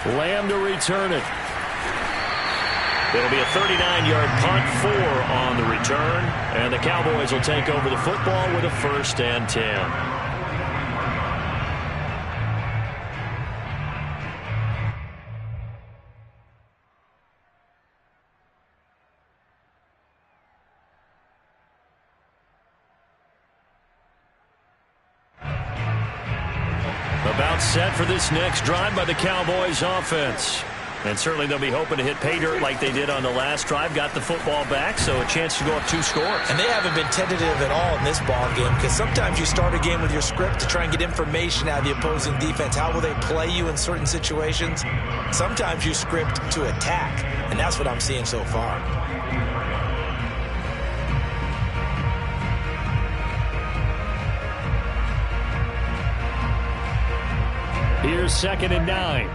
Lamb to return it. It'll be a 39-yard punt, 4 on the return, and the Cowboys will take over the football with a 1st and 10. About set for this next drive by the Cowboys offense. And certainly they'll be hoping to hit pay dirt like they did on the last drive. Got the football back, so a chance to go up 2 scores. And they haven't been tentative at all in this ball game, because sometimes you start a game with your script to try and get information out of the opposing defense. How will they play you in certain situations? Sometimes you script to attack, and that's what I'm seeing so far. Here's 2nd and 9.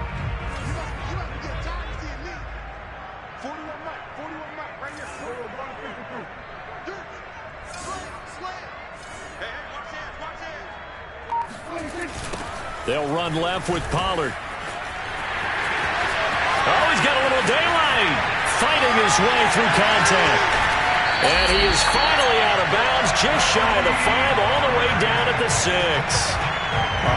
They'll run left with Pollard. Oh, he's got a little daylight. Fighting his way through contact. And he is finally out of bounds, just shy of the 5, all the way down at the 6.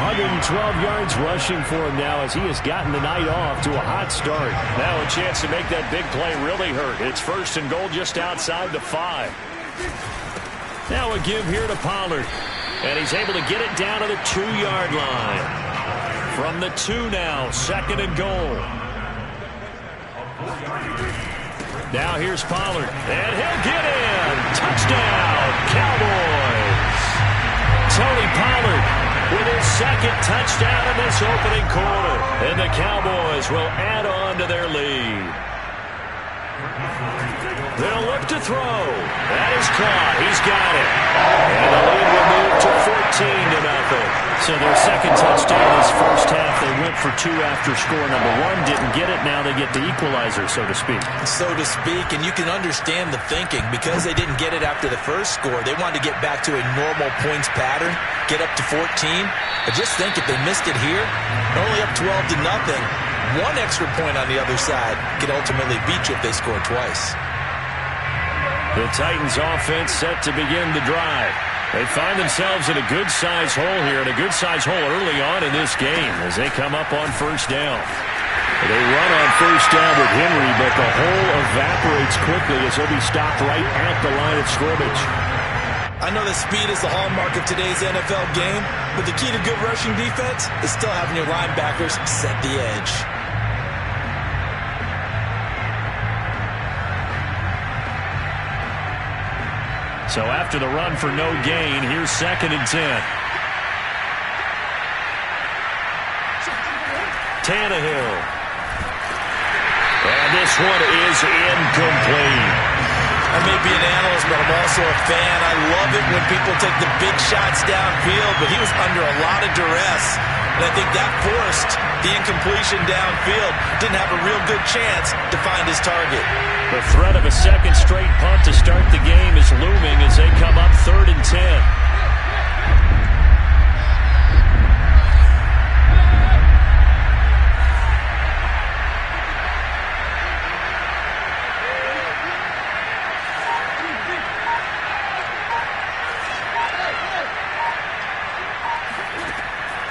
112 yards rushing for him now as he has gotten the night off to a hot start. Now a chance to make that big play really hurt. It's 1st and goal just outside the 5. Now a give here to Pollard. And he's able to get it down to the 2-yard line. From the 2 now, 2nd and goal. Now here's Pollard. And he'll get in. Touchdown, Cowboys. Tony Pollard with his 2nd touchdown in this opening quarter. And the Cowboys will add on to their lead. They'll look to throw. That is caught. He's got it. And the lead will move to 14-0. So their 2nd touchdown this first half. They went for 2 after score number 1. Didn't get it. Now they get the equalizer, so to speak. So to speak, and you can understand the thinking. Because they didn't get it after the first score, they wanted to get back to a normal points pattern, get up to 14. But just think, if they missed it here, they're only up 12-0. 1 extra point on the other side could ultimately beat you if they score twice. The Titans offense set to begin the drive. They find themselves in a good-sized hole here, and a good-sized hole early on in this game as they come up on 1st down. They run on 1st down with Henry, but the hole evaporates quickly as he'll be stopped right at the line of scrimmage. I know that speed is the hallmark of today's NFL game, but the key to good rushing defense is still having your linebackers set the edge. So after the run for no gain, here's 2nd and 10. Tannehill. And this one is incomplete. I may be an analyst, but I'm also a fan. I love it when people take the big shots downfield, but he was under a lot of duress. And I think that forced the incompletion downfield. Didn't have a real good chance to find his target. The threat of a 2nd straight punt to start the game is looming as they come up 3rd and 10.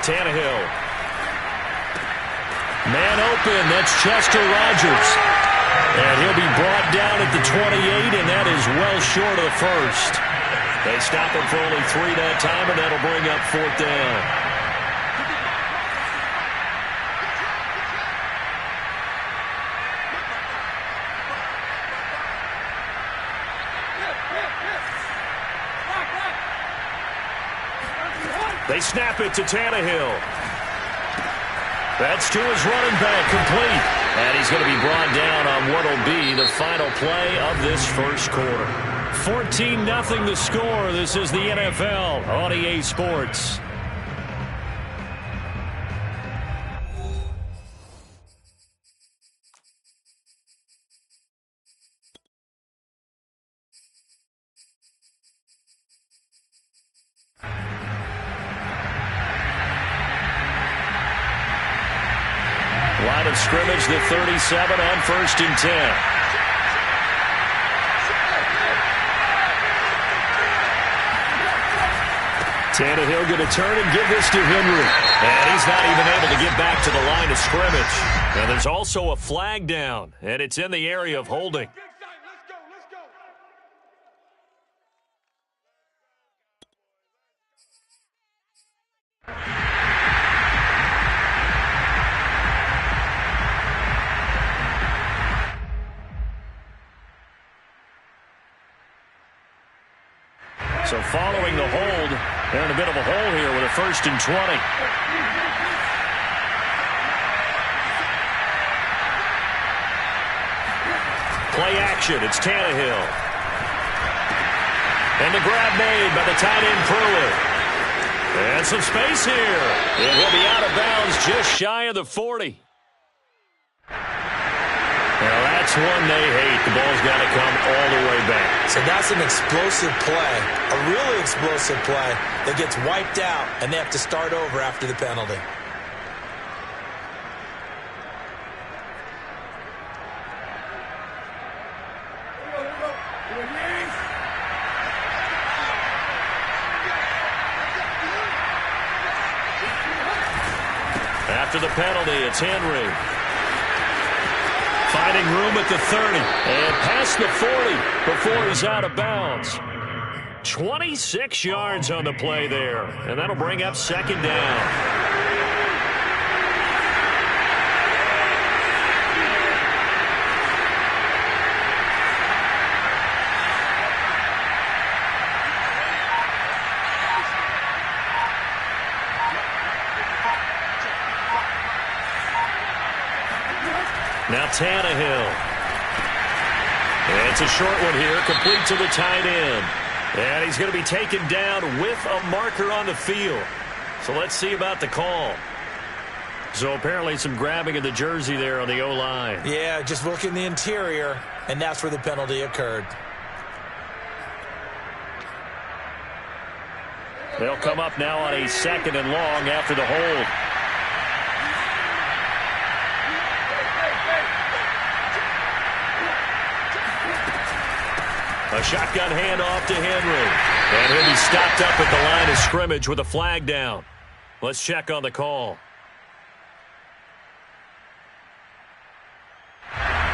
Tannehill. Man open, that's Chester Rogers. And he'll be brought down at the 28, and that is well short of the 1st. They stop him for only 3 that time, and that'll bring up 4th down. They snap it to Tannehill. That's to his running back, complete. And he's going to be brought down on what will be the final play of this first quarter. 14-0 the score. This is the NFL on EA Sports. Line of scrimmage, the 37 on 1st and 10. Tannehill going to turn and give this to Henry. And he's not even able to get back to the line of scrimmage. Now there's also a flag down, and it's in the area of holding. So following the hold, they're in a bit of a hole here with a 1st and 20. Play action, it's Tannehill. And the grab made by the tight end Pruitt. And some space here. It will be out of bounds just shy of the 40. Now that's one they hate. The ball's got to come all the way back. So that's an explosive play, a really explosive play that gets wiped out, and they have to start over after the penalty. After the penalty, it's Henry. Finding room at the 30 and past the 40 before he's out of bounds. 26 yards on the play there, and that'll bring up 2nd down. Now Tannehill. And it's a short one here, complete to the tight end. And he's going to be taken down with a marker on the field. So let's see about the call. So apparently some grabbing of the jersey there on the O-line. Yeah, just look in the interior, and that's where the penalty occurred. They'll come up now on a 2nd and long after the hold. A shotgun handoff to Henry. And he'll be stopped up at the line of scrimmage with a flag down. Let's check on the call.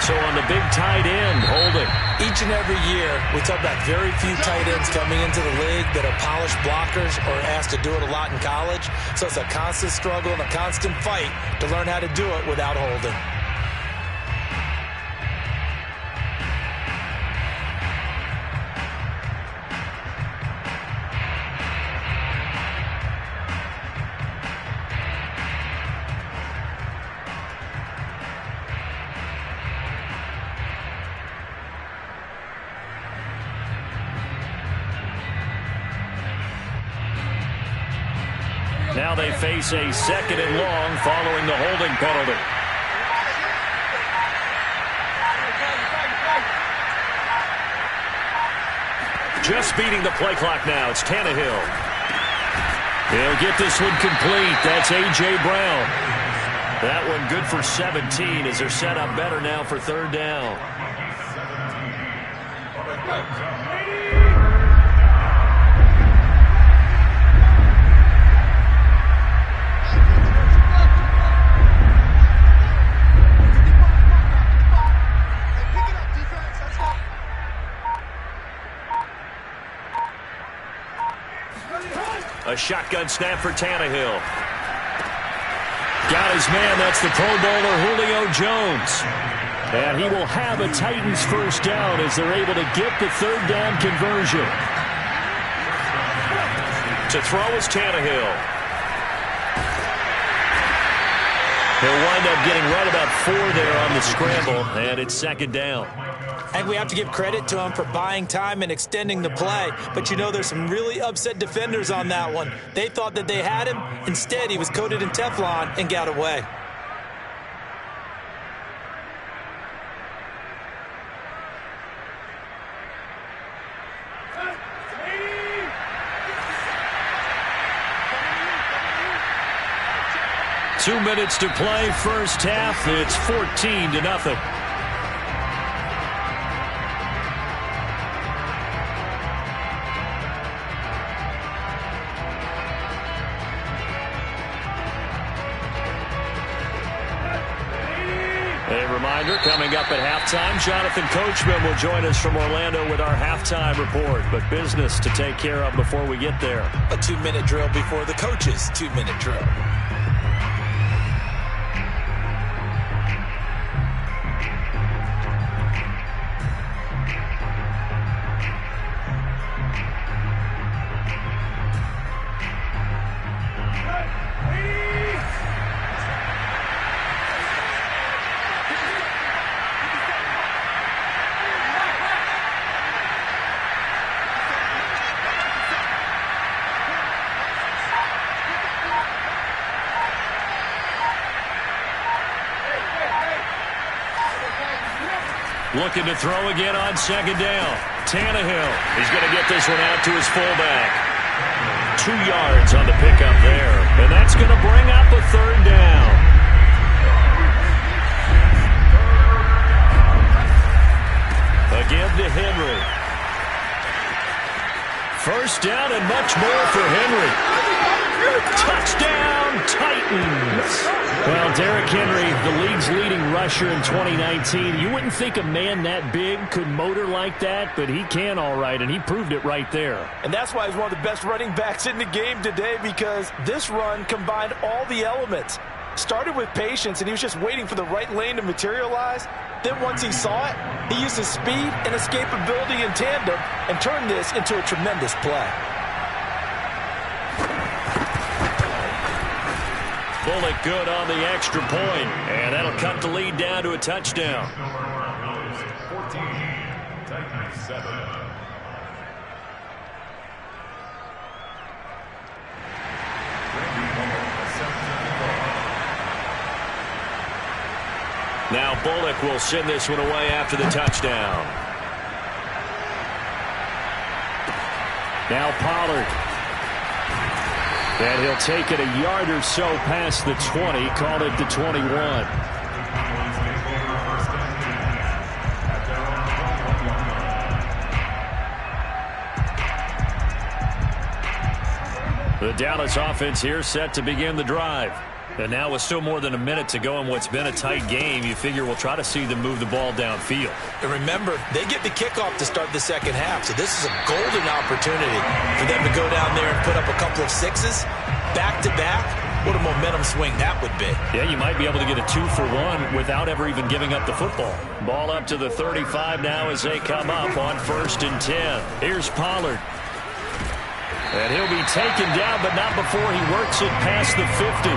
So on the big tight end, holding. Each and every year, we talk about very few tight ends coming into the league that are polished blockers or asked to do it a lot in college. So it's a constant struggle and a constant fight to learn how to do it without holding. Now they face a 2nd and long following the holding penalty. Just beating the play clock now. It's Tannehill. He'll get this one complete. That's A.J. Brown. That one good for 17 as they're set up better now for 3rd down. A shotgun snap for Tannehill. Got his man. That's the Pro Bowler Julio Jones. And he will have a Titans 1st down as they're able to get the 3rd down conversion. To throw is Tannehill. He'll wind up getting right about 4 there on the scramble, and it's 2nd down. And we have to give credit to him for buying time and extending the play. But, you know, there's some really upset defenders on that one. They thought that they had him. Instead, he was coated in Teflon and got away. 2 minutes to play, first half. It's 14-0. A reminder, coming up at halftime, Jonathan Coachman will join us from Orlando with our halftime report. But business to take care of before we get there. A 2-minute drill before the coach's 2-minute drill. Looking to throw again on second down. Tannehill. He's going to get this one out to his fullback. 2 yards on the pickup there. And that's going to bring up a third down. Again to Henry. First down and much more for Henry. Touchdown, Titans. Well, Derrick Henry, the league's leading rusher in 2019. You wouldn't think a man that big could motor like that, but he can all right, and he proved it right there. And that's why he's one of the best running backs in the game today, because this run combined all the elements. Started with patience, and he was just waiting for the right lane to materialize. Then once he saw it, he used his speed and escapability in tandem and turned this into a tremendous play. Bullock good on the extra point, and that'll cut the lead down to a touchdown. 14, Titans 7. Now Bullock will send this one away after the touchdown. Now Pollard. And he'll take it a yard or so past the 20, call it the 21. The Dallas offense here set to begin the drive. And now with still more than a minute to go in what's been a tight game, you figure we'll try to see them move the ball downfield. And remember, they get the kickoff to start the second half, so this is a golden opportunity for them to go down there and put up a couple of sixes, back-to-back. What a momentum swing that would be. Yeah, you might be able to get a 2-for-1 without ever even giving up the football. Ball up to the 35 now as they come up on 1st and 10. Here's Pollard. And he'll be taken down, but not before he works it past the 50.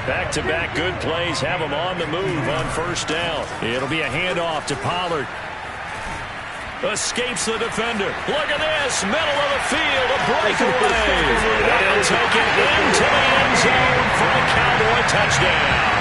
Back-to-back good plays have him on the move on 1st down. It'll be a handoff to Pollard. Escapes the defender. Look at this. Middle of the field. A breakaway. And he'll take it into the end zone for a Cowboy touchdown.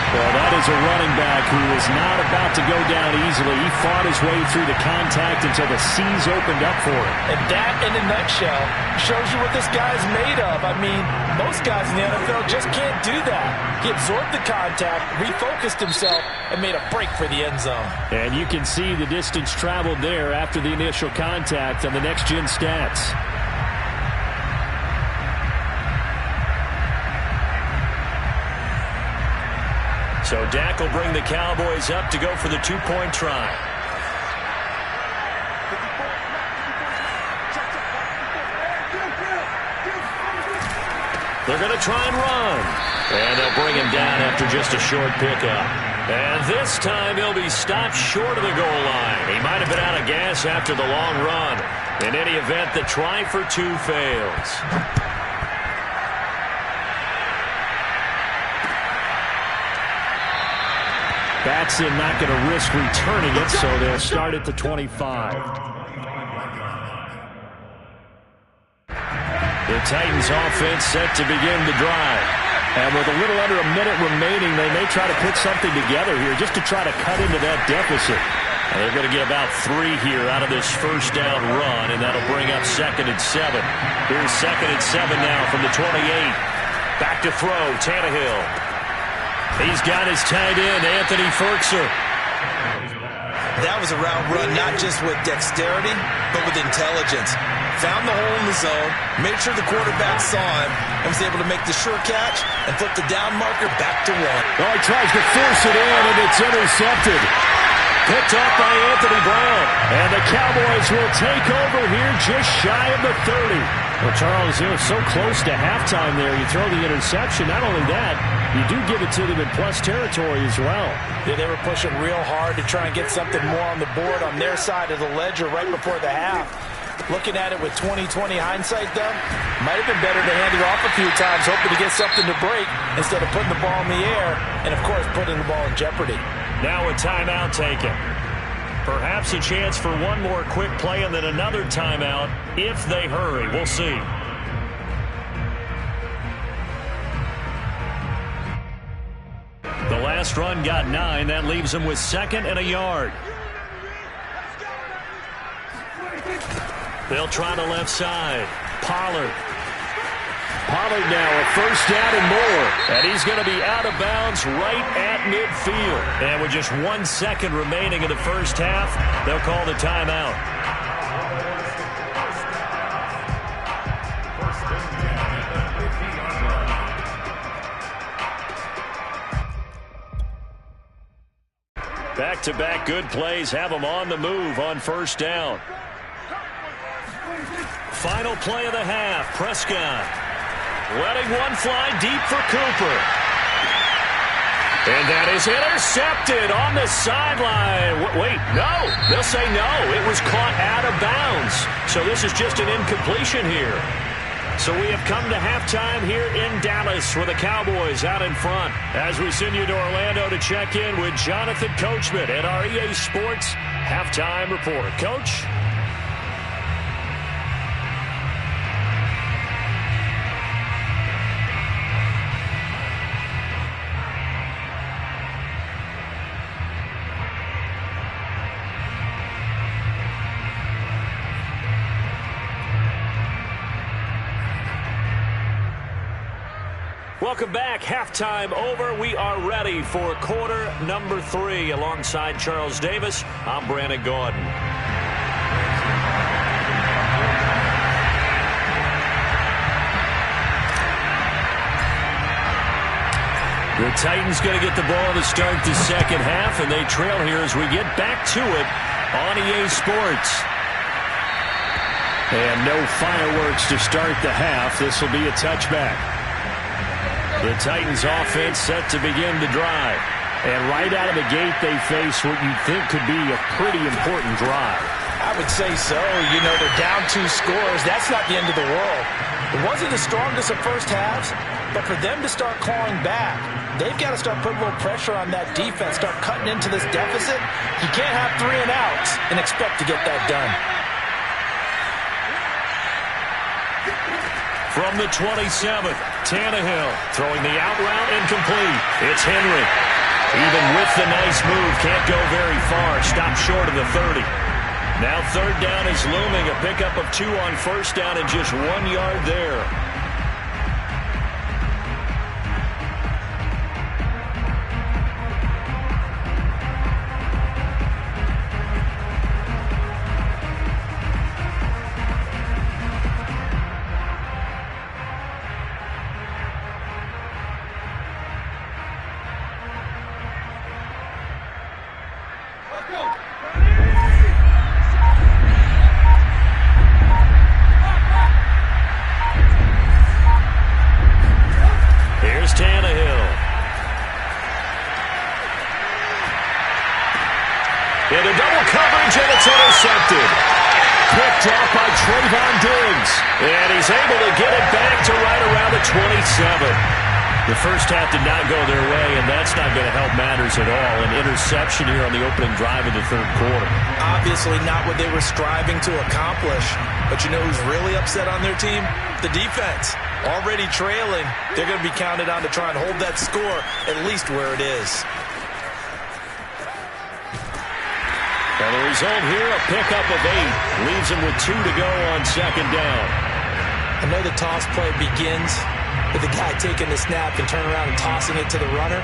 Well, that is a running back who is not about to go down easily. He fought his way through the contact until the seas opened up for him. And that, in a nutshell, shows you what this guy is made of. I mean, most guys in the NFL just can't do that. He absorbed the contact, refocused himself, and made a break for the end zone. And you can see the distance traveled there after the initial contact on the next-gen stats. So Dak will bring the Cowboys up to go for the 2-point try. They're going to try and run. And they'll bring him down after just a short pickup. And this time he'll be stopped short of the goal line. He might have been out of gas after the long run. In any event, the try for 2 fails. Batson not going to risk returning it, so they'll start at the 25. The Titans offense set to begin the drive. And with a little under a minute remaining, they may try to put something together here just to try to cut into that deficit. And they're going to get about 3 here out of this first down run, and that'll bring up 2nd and 7. Here's 2nd and 7 now from the 28. Back to throw, Tannehill. He's got his tight end, Anthony Ferkser. That was a route run not just with dexterity, but with intelligence. Found the hole in the zone, made sure the quarterback saw him, and was able to make the sure catch and flip the down marker back to one. Oh, he tries to force it in, and it's intercepted. Picked off by Anthony Brown. And the Cowboys will take over here just shy of the 30. Well, Charles, it was so close to halftime there. You throw the interception. Not only that, you do give it to them in plus territory as well. Yeah, they were pushing real hard to try and get something more on the board on their side of the ledger right before the half. Looking at it with 20/20 hindsight, though, might have been better to hand it off a few times, hoping to get something to break instead of putting the ball in the air and, of course, putting the ball in jeopardy. Now a timeout taken. Perhaps a chance for one more quick play and then another timeout if they hurry. We'll see. The last run got 9. That leaves them with 2nd and a yard. They'll try the left side. Pollard. Pollard now a first down and more. And he's going to be out of bounds right at midfield. And with just 1 second remaining in the first half, they'll call the timeout. Back-to-back good plays have them on the move on first down. Final play of the half. Prescott letting one fly deep for Cooper. And that is intercepted on the sideline. Wait, no. They'll say no. It was caught out of bounds. So this is just an incompletion here. So we have come to halftime here in Dallas with the Cowboys out in front. As we send you to Orlando to check in with Jonathan Coachman at our EA Sports Halftime Report. Coach? Welcome back. Halftime over. We are ready for quarter number 3. Alongside Charles Davis, I'm Brandon Gaudin. The Titans going to get the ball to start the second half, and they trail here as we get back to it on EA Sports. And no fireworks to start the half. This will be a touchback. The Titans offense set to begin the drive. And right out of the gate, they face what you think could be a pretty important drive. I would say so. You know, they're down 2 scores. That's not the end of the world. It wasn't the strongest of first halves, but for them to start clawing back, they've got to start putting a little pressure on that defense, start cutting into this deficit. You can't have 3 and outs and expect to get that done. From the 27th, Tannehill throwing the out route incomplete. It's Henry. Even with the nice move, can't go very far. Stopped short of the 30. Now third down is looming. A pickup of 2 on first down and just 1 yard there. Into double coverage, and it's intercepted. Picked off by Trevon Diggs. And he's able to get it back to right around the 27. The first half did not go their way, and that's not going to help matters at all. An interception here on the opening drive of the third quarter. Obviously not what they were striving to accomplish. But you know who's really upset on their team? The defense. Already trailing. They're going to be counted on to try and hold that score at least where it is. And the result here, a pickup of 8. Leaves him with 2 to go on second down. I know the toss play begins with the guy taking the snap and turning around and tossing it to the runner.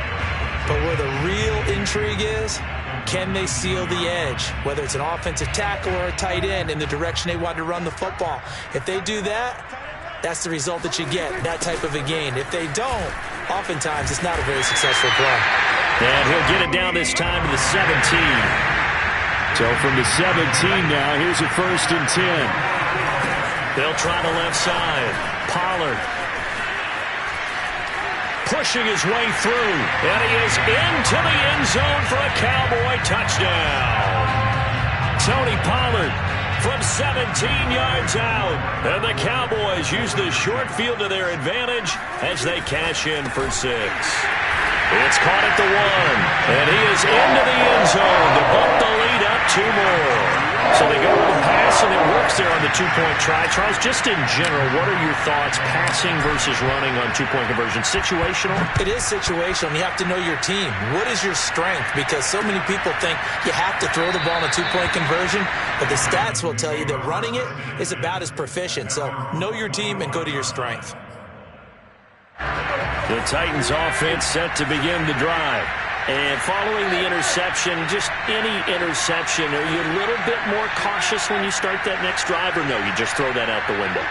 But where the real intrigue is, can they seal the edge, whether it's an offensive tackle or a tight end, in the direction they want to run the football? If they do that, that's the result that you get, that type of a gain. If they don't, oftentimes it's not a very successful play. And he'll get it down this time to the 17. So from the 17 now, here's a 1st and 10. They'll try the left side. Pollard pushing his way through, and he is into the end zone for a Cowboy touchdown. Tony Pollard from 17 yards out, and the Cowboys use the short field to their advantage as they cash in for 6. It's caught at the 1, and he is into the end zone to bump the lead up 2 more. So they go with the pass, and it works there on the 2-point try. Charles, just in general, what are your thoughts, passing versus running on 2-point conversion? Situational? It is situational. You have to know your team. What is your strength? Because so many people think you have to throw the ball in a 2-point conversion, but the stats will tell you that running it is about as proficient. So know your team and go to your strength. The Titans offense set to begin the drive. And following the interception, just any interception, are you a little bit more cautious when you start that next drive, or no, you just throw that out the window?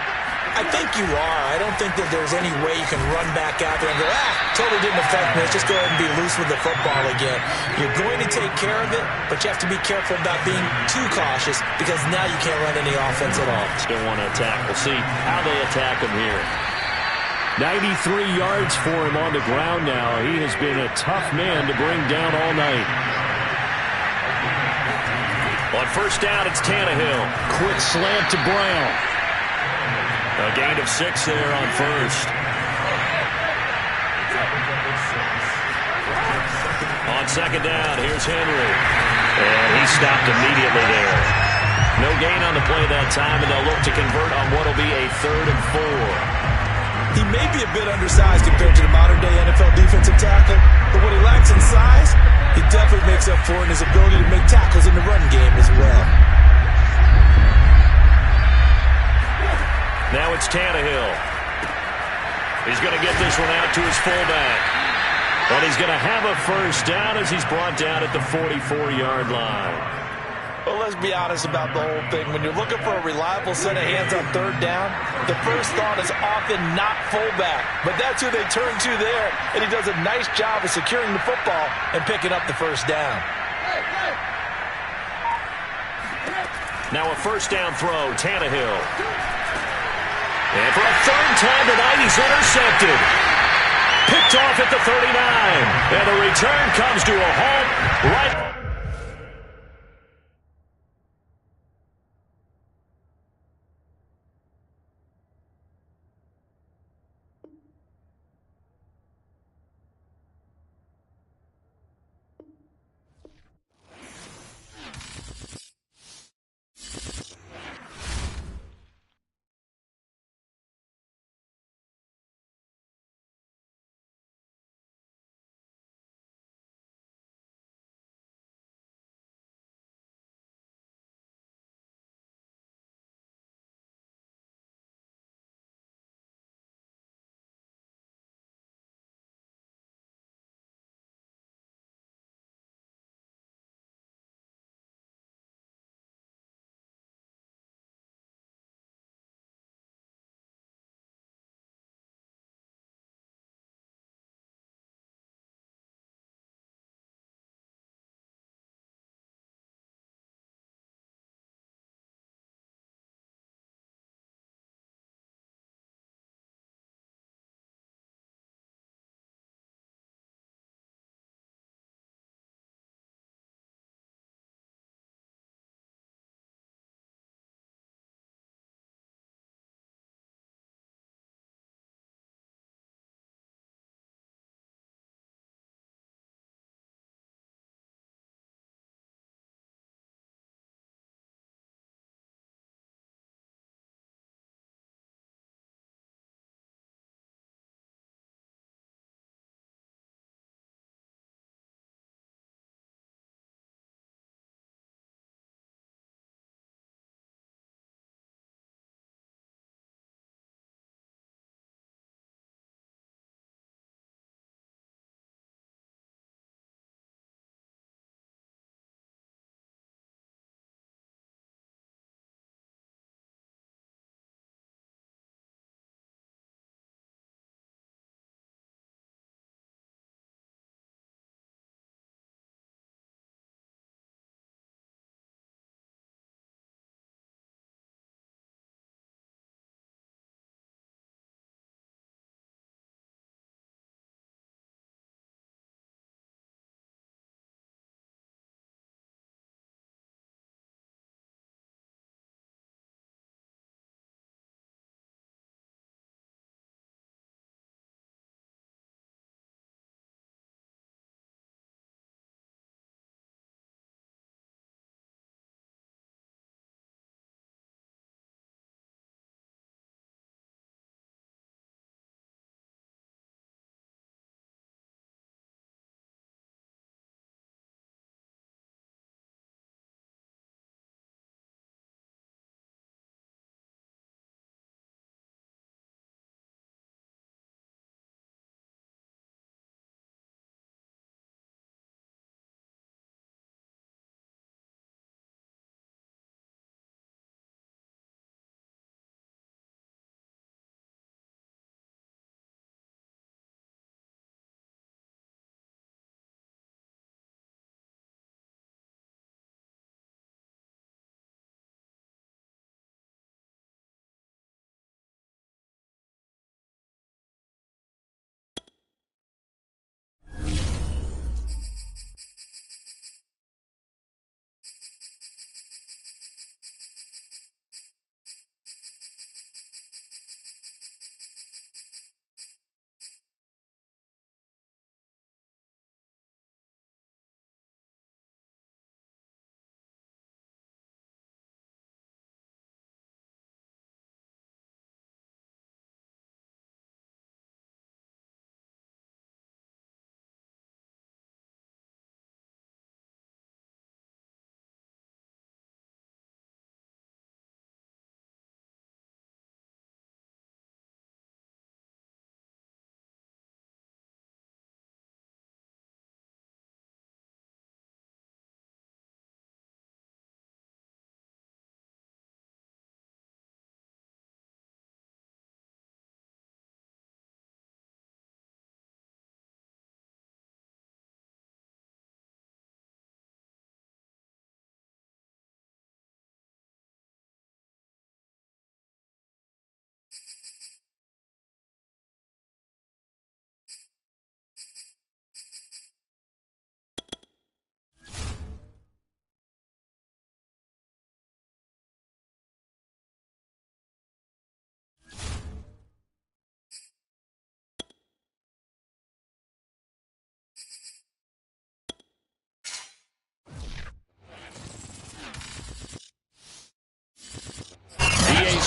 I think you are. I don't think that there's any way you can run back out there and go, totally didn't affect me. Let's just go ahead and be loose with the football again. You're going to take care of it, but you have to be careful about being too cautious because now you can't run any offense at all. Still want to attack. We'll see how they attack him here. 93 yards for him on the ground now. He has been a tough man to bring down all night. On 1st down, it's Tannehill. Quick slant to Brown. A gain of 6 there on 1st. On 2nd down, here's Henry. And he stopped immediately there. No gain on the play that time, and they'll look to convert on what will be a 3rd and 4. He may be a bit undersized compared to the modern-day NFL defensive tackle, but what he lacks in size, he definitely makes up for in his ability to make tackles in the run game as well. Now it's Tannehill. He's going to get this one out to his fullback. But he's going to have a 1st down as he's brought down at the 44-yard line. Well, let's be honest about the whole thing. When you're looking for a reliable set of hands on 3rd down, the first thought is often not fullback. But that's who they turn to there, and he does a nice job of securing the football and picking up the 1st down. Now a 1st down throw, Tannehill. And for a 3rd time tonight, he's intercepted. Picked off at the 39. And the return comes to a halt right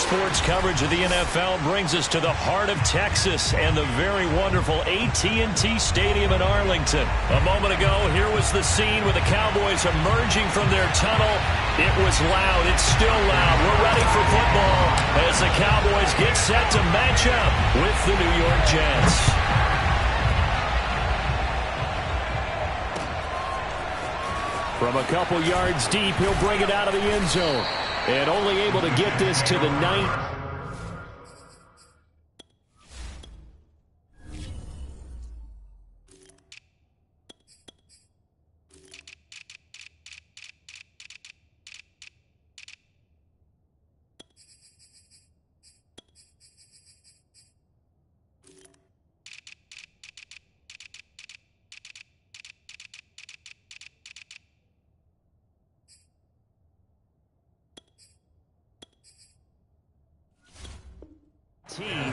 sports coverage of the NFL brings us to the heart of Texas and the very wonderful AT&T Stadium in Arlington. A moment ago, here was the scene with the Cowboys emerging from their tunnel. It was loud. It's still loud. We're ready for football as the Cowboys get set to match up with the New York Jets. From a couple yards deep, he'll bring it out of the end zone. And only able to get this to the 9th.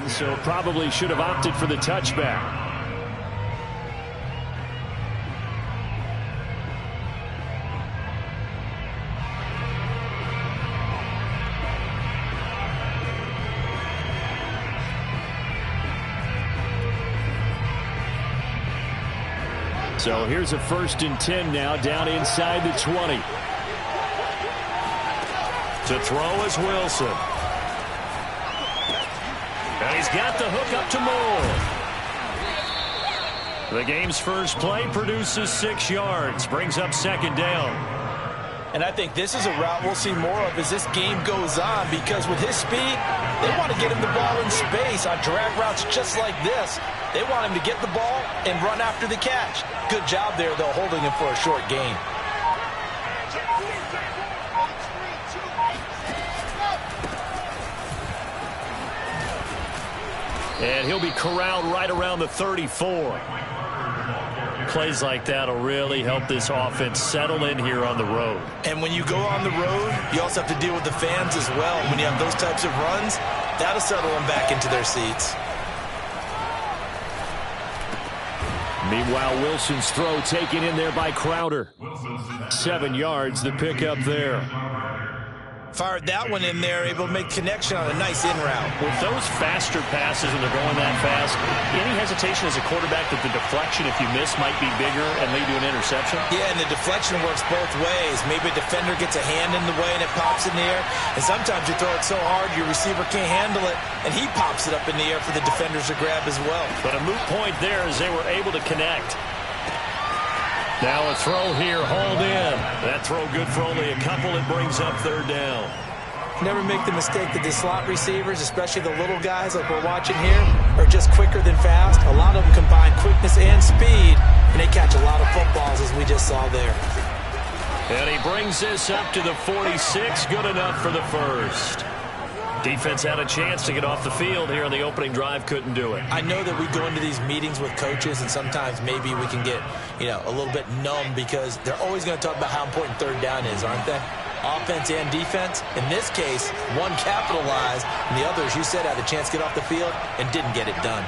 So probably should have opted for the touchback. So here's a 1st and 10 now, down inside the 20. To throw is Wilson. And he's got the hook up to Moore. The game's first play produces 6 yards, brings up 2nd down. And I think this is a route we'll see more of as this game goes on, because with his speed, they want to get him the ball in space on drag routes just like this. They want him to get the ball and run after the catch. Good job there, though, holding him for a short gain. And he'll be corralled right around the 34. Plays like that will really help this offense settle in here on the road. And when you go on the road, you also have to deal with the fans as well. When you have those types of runs, that'll settle them back into their seats. Meanwhile, Wilson's throw taken in there by Crowder. 7 yards, the pickup there. Fired that one in there, able to make connection on a nice in route. With those faster passes when they're going that fast, any hesitation as a quarterback that the deflection, if you miss, might be bigger and lead to an interception? Yeah, and the deflection works both ways. Maybe a defender gets a hand in the way and it pops in the air. And sometimes you throw it so hard your receiver can't handle it, and he pops it up in the air for the defenders to grab as well. But a moot point there as they were able to connect. Now a throw here, hauled in. That throw good for only a couple. It brings up 3rd down. Never make the mistake that the slot receivers, especially the little guys like we're watching here, are just quicker than fast. A lot of them combine quickness and speed, and they catch a lot of footballs, as we just saw there. And he brings this up to the 46. Good enough for the 1st. Defense had a chance to get off the field here on the opening drive, couldn't do it. I know that we go into these meetings with coaches, and sometimes maybe we can get, a little bit numb because they're always going to talk about how important 3rd down is, aren't they? Offense and defense. In this case, one capitalized, and the others, you said, had a chance to get off the field and didn't get it done.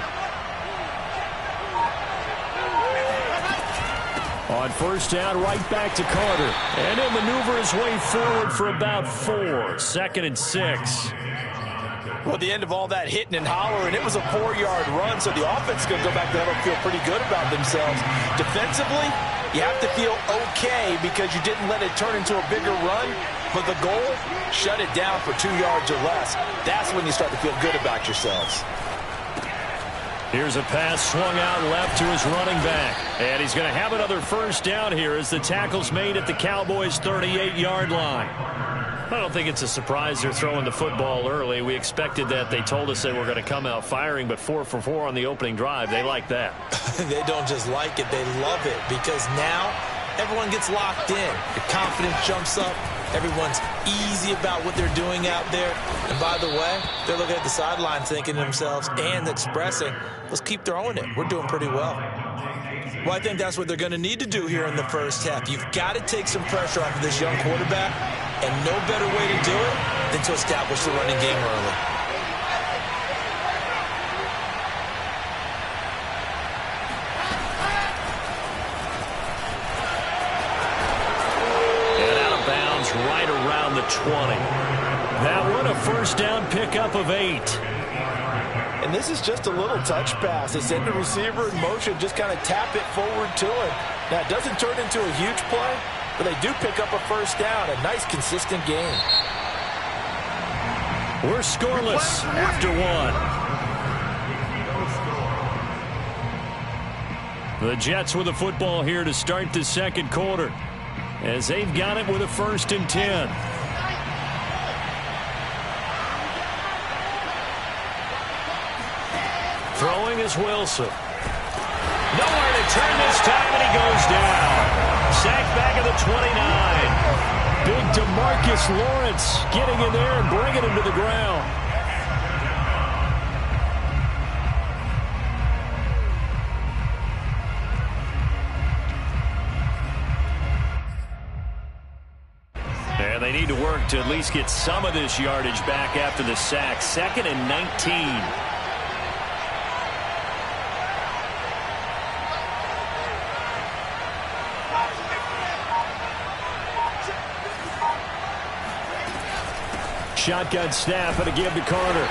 On 1st down, right back to Carter. And he'll maneuver his way forward for about 4. 2nd and 6. Well, the end of all that hitting and hollering, it was a 4-yard run, so the offense is going to go back there and feel pretty good about themselves. Defensively, you have to feel okay because you didn't let it turn into a bigger run, but the goal, shut it down for 2 yards or less. That's when you start to feel good about yourselves. Here's a pass swung out left to his running back. And he's going to have another 1st down here as the tackle's made at the Cowboys' 38-yard line. I don't think it's a surprise they're throwing the football early. We expected that. They told us they were going to come out firing, but 4 for 4 on the opening drive. They like that. They don't just like it. They love it because now everyone gets locked in. The confidence jumps up. Everyone's easy about what they're doing out there. And by the way, they're looking at the sideline thinking to themselves and expressing, let's keep throwing it. We're doing pretty well. Well, I think that's what they're going to need to do here in the 1st half. You've got to take some pressure off of this young quarterback, and no better way to do it than to establish the running game early. And out of bounds right around the 20. That one a first down pickup of 8. And this is just a little touch pass. They send the receiver in motion, just kind of tap it forward to him. Now, it doesn't turn into a huge play, but they do pick up a first down. A nice, consistent game. We're scoreless after 1. The Jets with the football here to start the second quarter, as they've got it with a 1st and 10. Throwing is Wilson. Nowhere to turn this time, and he goes down. Sacked back at the 29. Big DeMarcus Lawrence getting in there and bringing him to the ground. And they need to work to at least get some of this yardage back after the sack. 2nd and 19. Shotgun snap and a give to Carter.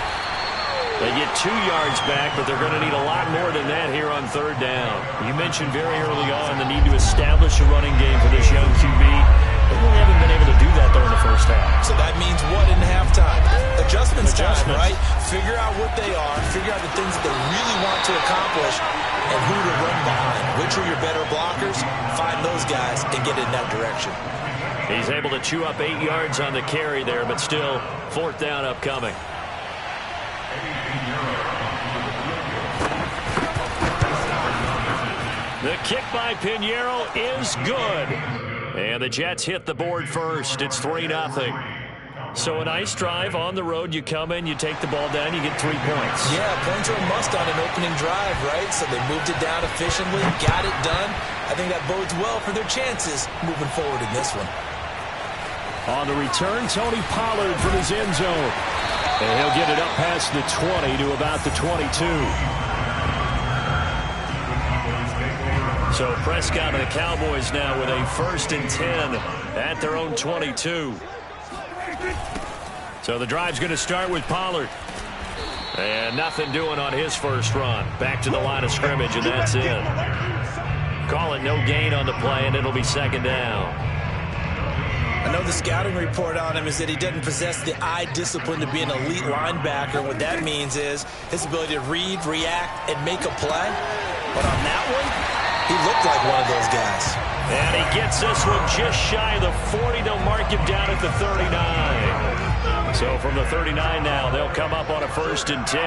They get 2 yards back, but they're going to need a lot more than that here on 3rd down. You mentioned very early on the need to establish a running game for this young QB. They really haven't been able to do that, though, in the first half. So that means what in halftime? Adjustments time, right? Figure out what they are, figure out the things that they really want to accomplish, and who to run behind. Which are your better blockers? Find those guys and get in that direction. He's able to chew up 8 yards on the carry there, but still 4th down upcoming. The kick by Pinheiro is good. And the Jets hit the board first. It's 3-0. So a nice drive on the road. You come in, you take the ball down, you get 3 points. Yeah, points are a must on an opening drive, right? So they moved it down efficiently, got it done. I think that bodes well for their chances moving forward in this one. On the return, Tony Pollard from his end zone. And he'll get it up past the 20 to about the 22. So Prescott and the Cowboys now with a 1st and 10 at their own 22. So the drive's going to start with Pollard. And nothing doing on his first run. Back to the line of scrimmage, and that's it. Call it no gain on the play, and it'll be 2nd down. I know the scouting report on him is that he doesn't possess the eye discipline to be an elite linebacker. And what that means is his ability to read, react, and make a play. But on that one, he looked like one of those guys. And he gets this one just shy of the 40. They'll mark him down at the 39. So from the 39 now, they'll come up on a 1st and 10.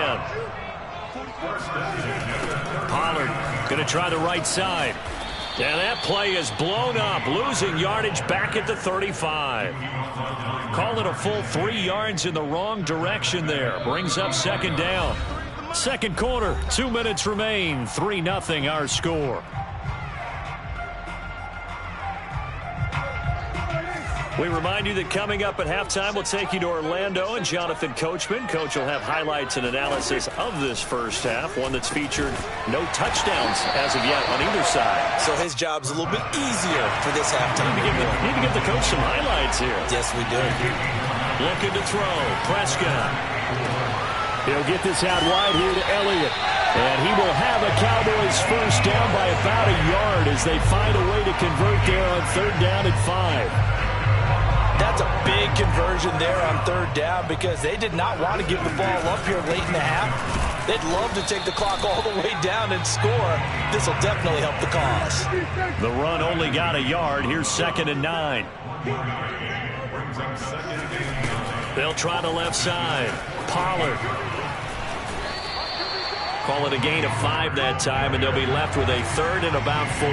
Pollard going to try the right side. And that play is blown up, losing yardage back at the 35. Call it a full 3 yards in the wrong direction there. Brings up 2nd down. Second quarter, 2 minutes remain. 3-0 our score. We remind you that coming up at halftime, we'll take you to Orlando and Jonathan Coachman. Coach will have highlights and analysis of this first half, one that's featured no touchdowns as of yet on either side. So his job's a little bit easier for this halftime. Need to give the coach some highlights here. Yes, we do. Looking to throw. Prescott. He'll get this out wide here to Elliott. And he will have a Cowboys first down by about a yard as they find a way to convert there on 3rd down and 5. That's a big conversion there on 3rd down because they did not want to give the ball up here late in the half. They'd love to take the clock all the way down and score. This will definitely help the cause. The run only got a yard. Here's 2nd and 9. They'll try the left side. Pollard. Call it a gain of 5 that time, and they'll be left with a 3rd and about 4.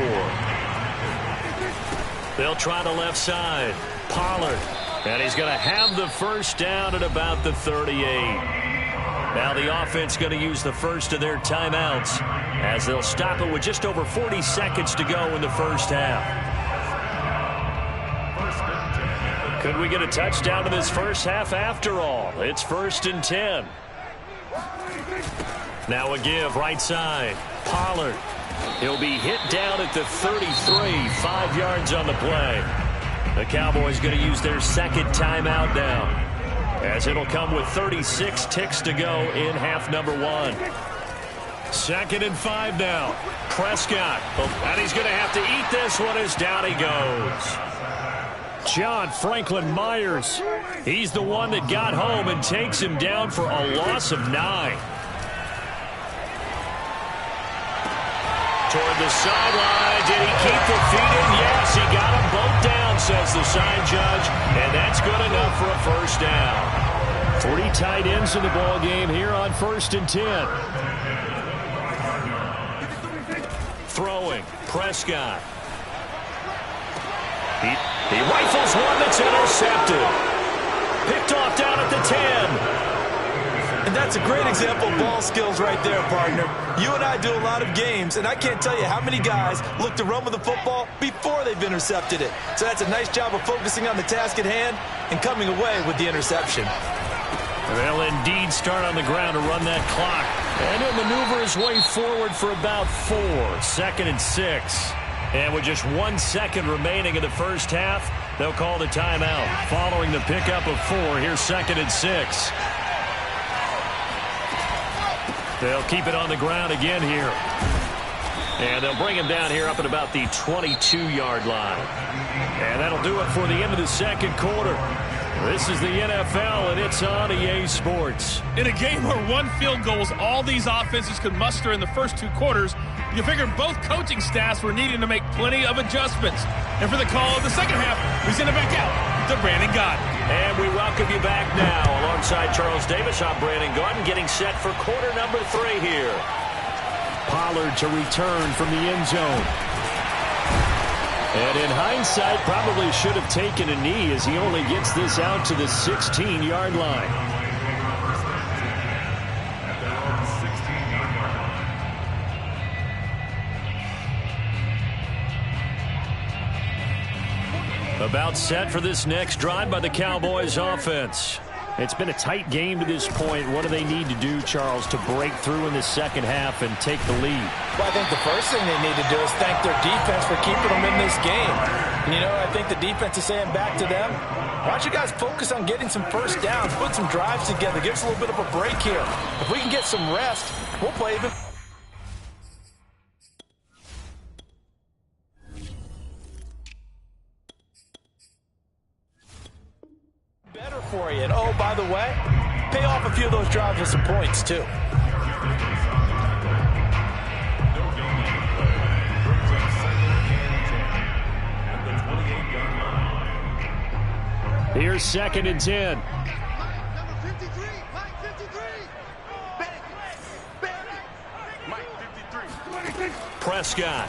They'll try the left side. Pollard. And he's going to have the first down at about the 38. Now the offense going to use the first of their timeouts as they'll stop it with just over 40 seconds to go in the first half. Could we get a touchdown in this first half after all? It's 1st and 10. Now a give right side. Pollard. He'll be hit down at the 33. 5 yards on the play. The Cowboys going to use their 2nd timeout now. as it'll come with 36 ticks to go in half number 1. 2nd and 5 now. Prescott. And he's going to have to eat this one as down he goes. John Franklin Myers. He's the one that got home and takes him down for a loss of 9. Toward the sideline. Did he keep the feet in? Yes, he got them both down, says the sign judge. And that's good enough for a first down. 3 tight ends in the ball game here on 1st and 10. Throwing. Prescott. He rifles one that's intercepted. Picked off down at the 10. And that's a great example of ball skills right there, partner. You and I do a lot of games, and I can't tell you how many guys look to run with the football before they've intercepted it. So that's a nice job of focusing on the task at hand and coming away with the interception. They'll indeed start on the ground to run that clock. And he'll maneuver his way forward for about 4. 2nd and 6. And with just 1 second remaining in the first half, they'll call the timeout. Following the pickup of 4, here's 2nd and 6. They'll keep it on the ground again here. And they'll bring him down here up at about the 22-yard line. And that'll do it for the end of the second quarter. This is the NFL, and it's on EA Sports. In a game where 1 field goal is all these offenses could muster in the first 2 quarters, you figured both coaching staffs were needing to make plenty of adjustments. And for the call of the second half, we send it back out to Brandon Gott. And we welcome you back now. Alongside Charles Davis, I'm Brandon Gott, getting set for quarter number 3 here. Pollard to return from the end zone. And in hindsight, probably should have taken a knee as he only gets this out to the 16-yard line. About set for this next drive by the Cowboys offense. It's been a tight game to this point. What do they need to do, Charles, to break through in the second half and take the lead? Well, I think the first thing they need to do is thank their defense for keeping them in this game. And, you know, I think the defense is saying back to them, why don't you guys focus on getting some first downs, put some drives together, give us a little bit of a break here. If we can get some rest, we'll play even. Better for you. And, oh, by the way, pay off a few of those drives with some points, too. Here's 2nd and 10. Prescott.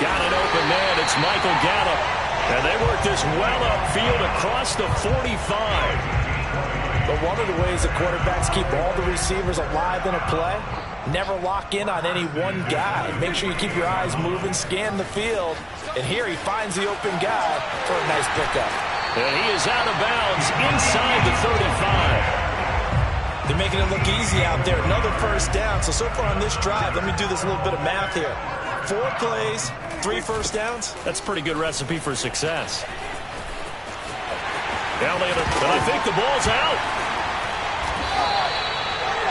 Got an open man. It's Michael Gallup. And they work this well upfield across the 45. But one of the ways the quarterbacks keep all the receivers alive in a play, never lock in on any one guy. Make sure you keep your eyes moving, scan the field. And here he finds the open guy for a nice pickup. And he is out of bounds inside the 35. They're making it look easy out there. Another first down. So far on this drive, let me do this little bit of math here. 4 plays, 3 first downs. That's a pretty good recipe for success. Elliott, and I think the ball's out.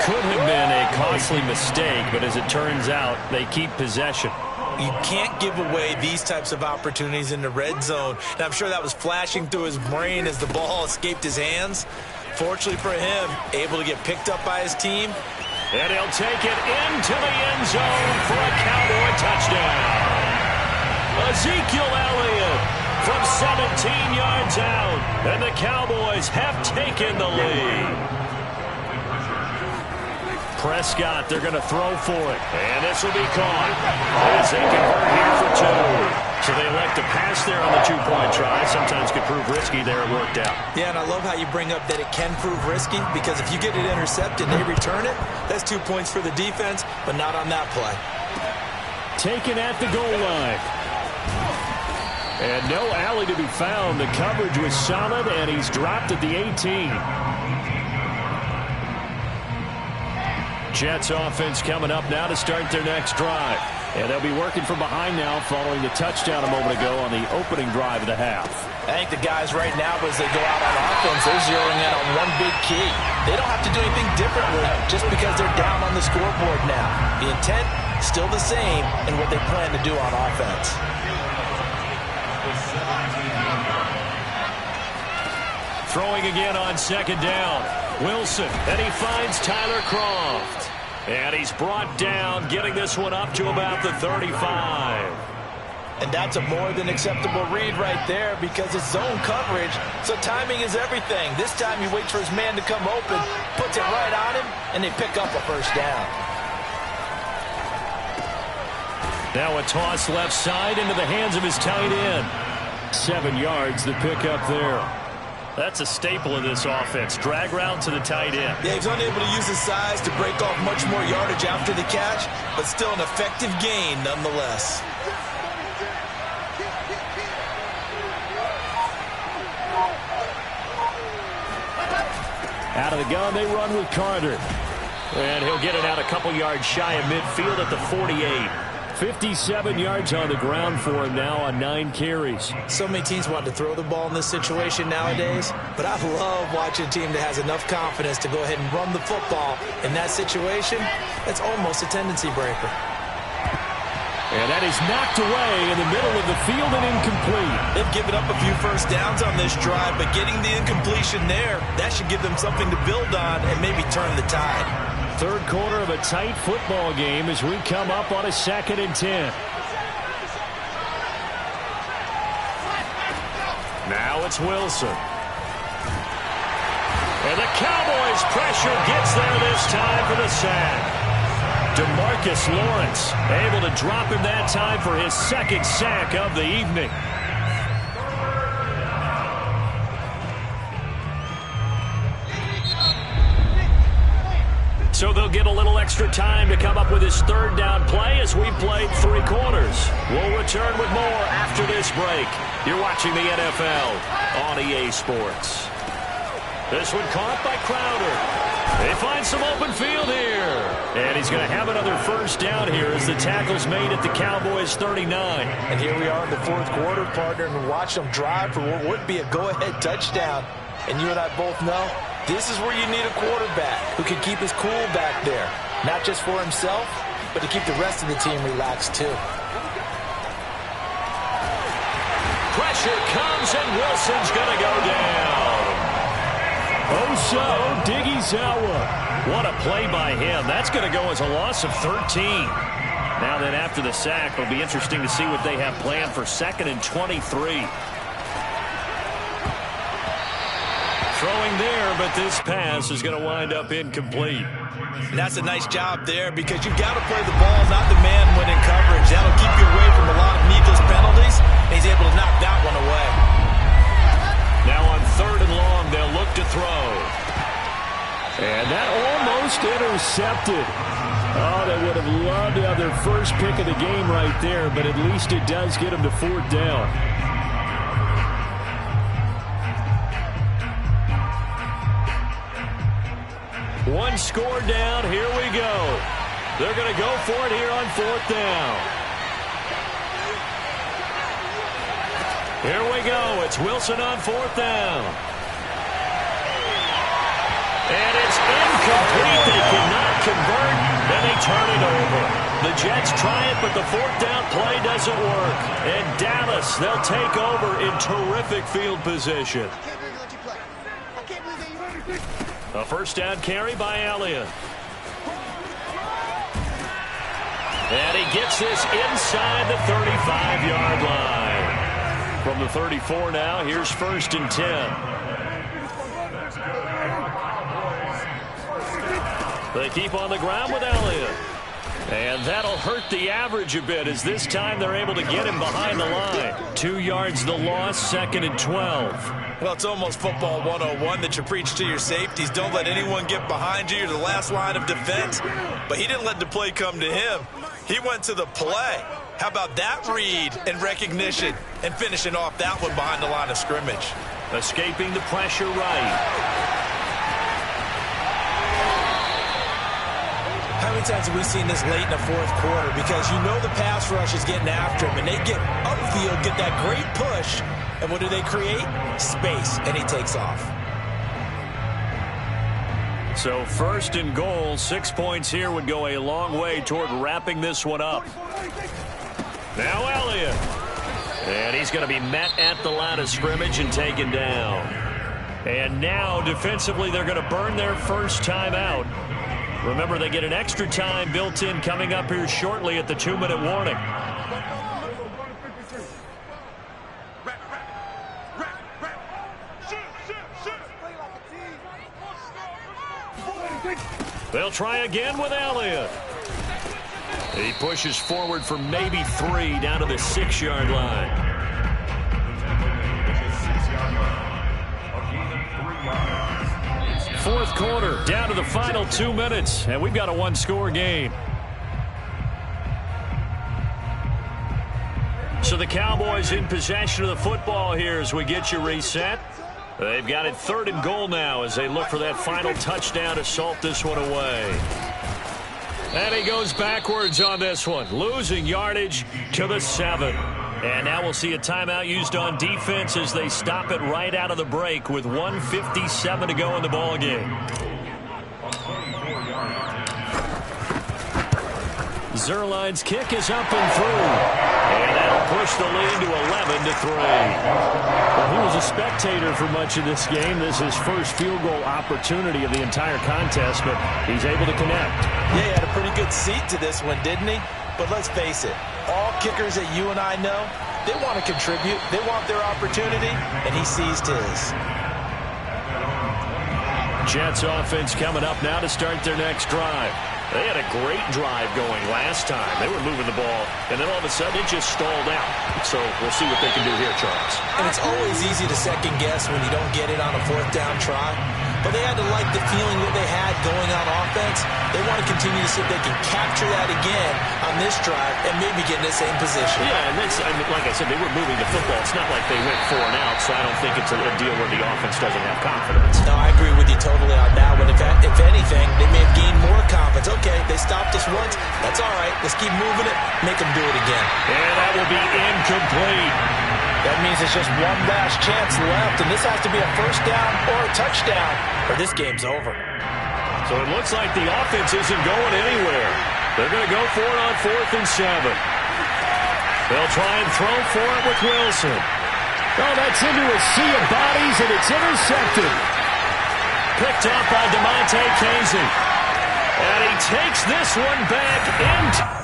Could have been a costly mistake, but as it turns out, they keep possession. You can't give away these types of opportunities in the red zone. And I'm sure that was flashing through his brain as the ball escaped his hands. Fortunately for him, able to get picked up by his team. And he'll take it into the end zone for a Cowboy touchdown. Ezekiel Elliott from 17 yards out. And the Cowboys have taken the lead. Prescott, they're going to throw for it. And this will be caught as they convert here for 2. So they elect to pass there on the 2-point try. Sometimes could prove risky there. It worked out. Yeah, and I love how you bring up that it can prove risky, because if you get it intercepted and they return it, that's 2 points for the defense, but not on that play. Taken at the goal line. And no alley to be found. The coverage was solid, and he's dropped at the 18. Jets offense coming up now to start their next drive. And they'll be working from behind now following the touchdown a moment ago on the opening drive of the half. I think the guys right now, as they go out on offense, they're zeroing in on one big key. They don't have to do anything differently just because they're down on the scoreboard now. The intent, still the same in what they plan to do on offense. Throwing again on second down. Wilson, and he finds Tyler Kroft. And he's brought down, getting this one up to about the 35. And that's a more than acceptable read right there because it's zone coverage, so timing is everything. This time he waits for his man to come open, puts it right on him, and they pick up a first down. Now a toss left side into the hands of his tight end. 7 yards the pickup there. That's a staple of this offense. Drag route to the tight end. Yeah, he's unable to use his size to break off much more yardage after the catch, but still an effective gain nonetheless. Out of the gun, they run with Carter. And he'll get it out a couple yards shy of midfield at the 48. 57 yards on the ground for him now on 9 carries. So many teams want to throw the ball in this situation nowadays, but I love watching a team that has enough confidence to go ahead and run the football. In that situation, that's almost a tendency breaker. And that is knocked away in the middle of the field and incomplete. They've given up a few first downs on this drive, but getting the incompletion there, that should give them something to build on and maybe turn the tide. Third quarter of a tight football game as we come up on a 2nd and 10. Now it's Wilson. And the Cowboys' pressure gets there this time for the sack. DeMarcus Lawrence able to drop him that time for his 2nd sack of the evening. So they'll get a little extra time to come up with his 3rd down play as we played 3 quarters. We'll return with more after this break. You're watching the NFL on EA Sports. This one caught by Crowder. They find some open field here. And he's going to have another first down here as the tackle's made at the Cowboys' 39. And here we are in the 4th quarter, partner, and watch them drive for what would be a go-ahead touchdown. And you and I both know this is where you need a quarterback who can keep his cool back there. Not just for himself, but to keep the rest of the team relaxed too. Pressure comes and Wilson's going to go down. Oso Diggyzawa. What a play by him. That's going to go as a loss of 13. Now then after the sack, it'll be interesting to see what they have planned for 2nd and 23. Throwing there, but this pass is going to wind up incomplete. And that's a nice job there because you've got to play the ball, not the man when in coverage. That'll keep you away from a lot of needless penalties. And he's able to knock that one away. Now on 3rd and long, they'll look to throw. And that almost intercepted. Oh, they would have loved to have their first pick of the game right there, but at least it does get them to 4th down. One score down. Here we go. They're going to go for it here on 4th down. Here we go. It's Wilson on 4th down. And it's incomplete. They cannot convert, and they turn it over. The Jets try it, but the 4th down play doesn't work. And Dallas, they'll take over in terrific field position. A first down carry by Elliott. And he gets this inside the 35-yard line. From the 34 now, here's 1st and 10. They keep on the ground with Elliott. And that'll hurt the average a bit as this time they're able to get him behind the line. 2 yards the loss, 2nd and 12. Well, it's almost football 101 that you preach to your safeties. Don't let anyone get behind you. You're the last line of defense. But he didn't let the play come to him. He went to the play. How about that read and recognition and finishing off that one behind the line of scrimmage? Escaping the pressure right. How many times have we seen this late in the fourth quarter? Because you know the pass rush is getting after him, and they get upfield, get that great push, and what do they create? Space, and he takes off. So first and goal, 6 points here would go a long way toward wrapping this one up. Now Elliott. And he's going to be met at the line of scrimmage and taken down. And now defensively they're going to burn their first timeout. Remember, they get an extra time built in coming up here shortly at the 2-minute warning. They'll try again with Elliott. He pushes forward for maybe 3 down to the 6-yard line. Fourth quarter, down to the final 2 minutes, and we've got a one-score game. So the Cowboys in possession of the football here as we get you reset. They've got it 3rd and goal now as they look for that final touchdown to salt this one away. And he goes backwards on this one, losing yardage to the 7. And now we'll see a timeout used on defense as they stop it right out of the break with 1:57 to go in the ballgame. Zerline's kick is up and through. And that'll push the lead to 11-3. Well, he was a spectator for much of this game. This is his first field goal opportunity of the entire contest, but he's able to connect. Yeah, he had a pretty good seat to this one, didn't he? But let's face it, all kickers that you and I know, they want to contribute. They want their opportunity, and he seized his. Jets offense coming up now to start their next drive. They had a great drive going last time. They were moving the ball, and then all of a sudden it just stalled out. So we'll see what they can do here, Charles. And it's always easy to second guess when you don't get it on a 4th down try. But they had to like the feeling that they had going on offense. They want to continue to see if they can capture that again on this drive and maybe get in the same position. Yeah, and like I said, they were moving the football. It's not like they went 4 and out, so I don't think it's a deal where the offense doesn't have confidence. No, I agree with you totally on that one. If anything, they may have gained more confidence. Okay, they stopped us once. That's all right. Let's keep moving it. Make them do it again. And that will be incomplete. That means it's just one last chance left, and this has to be a 1st down or a touchdown, or this game's over. So it looks like the offense isn't going anywhere. They're going to go for it on 4th and 7. They'll try and throw for it with Wilson. Oh, that's into a sea of bodies, and it's intercepted. Picked up by DeMonte Casey. And he takes this one back into